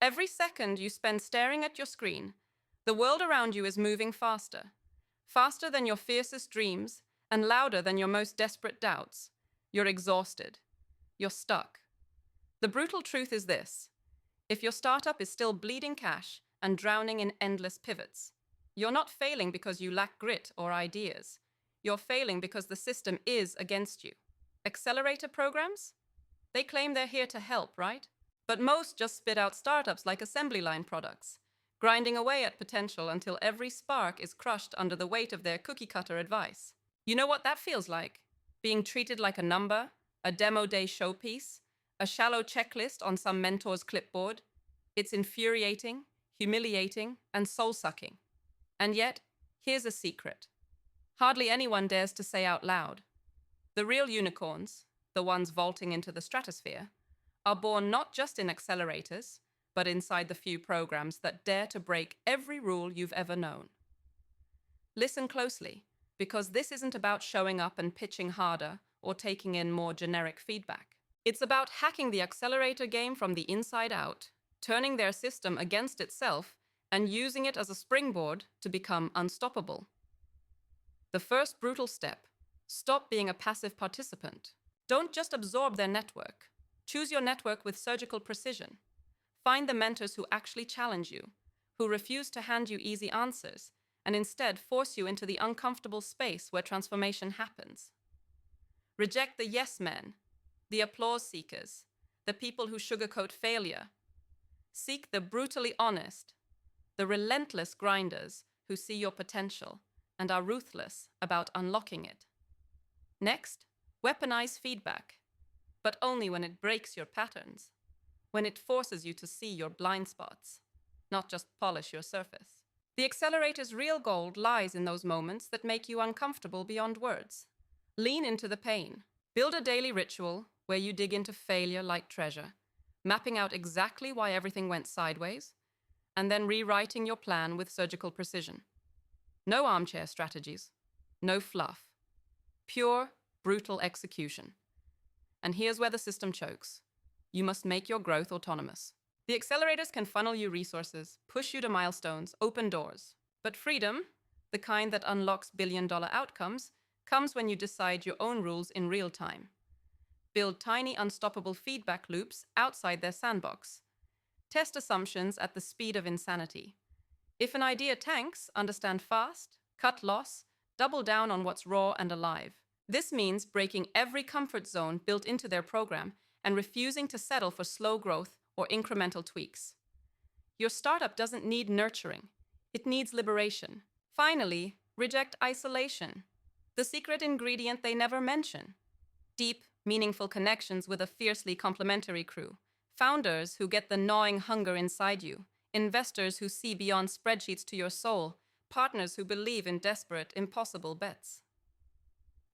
Every second you spend staring at your screen, the world around you is moving faster. Faster than your fiercest dreams and louder than your most desperate doubts. You're exhausted. You're stuck. The brutal truth is this: if your startup is still bleeding cash and drowning in endless pivots, you're not failing because you lack grit or ideas. You're failing because the system is against you. Accelerator programs? They claim they're here to help, right? But most just spit out startups like assembly line products, grinding away at potential until every spark is crushed under the weight of their cookie cutter advice. You know what that feels like? Being treated like a number, a demo day showpiece, a shallow checklist on some mentor's clipboard. It's infuriating, humiliating, and soul-sucking. And yet, here's a secret. Hardly anyone dares to say out loud. The real unicorns, the ones vaulting into the stratosphere, are born not just in accelerators, but inside the few programs that dare to break every rule you've ever known. Listen closely, because this isn't about showing up and pitching harder or taking in more generic feedback. It's about hacking the accelerator game from the inside out, turning their system against itself, and using it as a springboard to become unstoppable. The first brutal step: stop being a passive participant. Don't just absorb their network. Choose your network with surgical precision. Find the mentors who actually challenge you, who refuse to hand you easy answers, and instead force you into the uncomfortable space where transformation happens. Reject the yes men, the applause seekers, the people who sugarcoat failure. Seek the brutally honest, the relentless grinders who see your potential and are ruthless about unlocking it. Next, weaponize feedback, but only when it breaks your patterns, when it forces you to see your blind spots, not just polish your surface. The accelerator's real gold lies in those moments that make you uncomfortable beyond words. Lean into the pain. Build a daily ritual where you dig into failure like treasure, mapping out exactly why everything went sideways, and then rewriting your plan with surgical precision. No armchair strategies, no fluff. Pure, brutal execution. And here's where the system chokes. You must make your growth autonomous. The accelerators can funnel you resources, push you to milestones, open doors. But freedom, the kind that unlocks billion-dollar outcomes, comes when you decide your own rules in real time. Build tiny, unstoppable feedback loops outside their sandbox. Test assumptions at the speed of insanity. If an idea tanks, understand fast, cut loss, double down on what's raw and alive. This means breaking every comfort zone built into their program and refusing to settle for slow growth or incremental tweaks. Your startup doesn't need nurturing. It needs liberation. Finally, reject isolation, the secret ingredient they never mention. Deep, meaningful connections with a fiercely complementary crew. Founders who get the gnawing hunger inside you. Investors who see beyond spreadsheets to your soul. Partners who believe in desperate, impossible bets.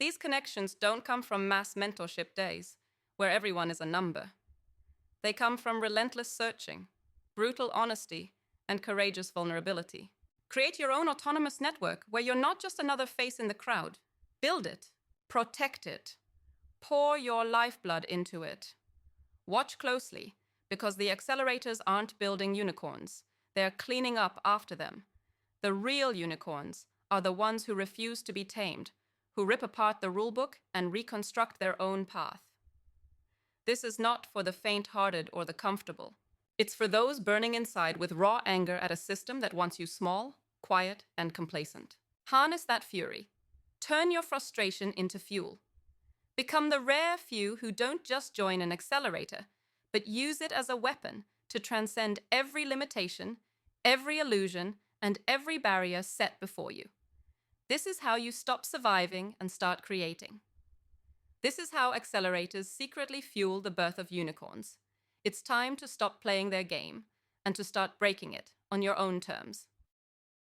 These connections don't come from mass mentorship days, where everyone is a number. They come from relentless searching, brutal honesty, and courageous vulnerability. Create your own autonomous network where you're not just another face in the crowd. Build it. Protect it. Pour your lifeblood into it. Watch closely, because the accelerators aren't building unicorns. They're cleaning up after them. The real unicorns are the ones who refuse to be tamed, who rip apart the rulebook and reconstruct their own path. This is not for the faint-hearted or the comfortable. It's for those burning inside with raw anger at a system that wants you small, quiet, and complacent. Harness that fury. Turn your frustration into fuel. Become the rare few who don't just join an accelerator, but use it as a weapon to transcend every limitation, every illusion, and every barrier set before you. This is how you stop surviving and start creating. This is how accelerators secretly fuel the birth of unicorns. It's time to stop playing their game and to start breaking it on your own terms.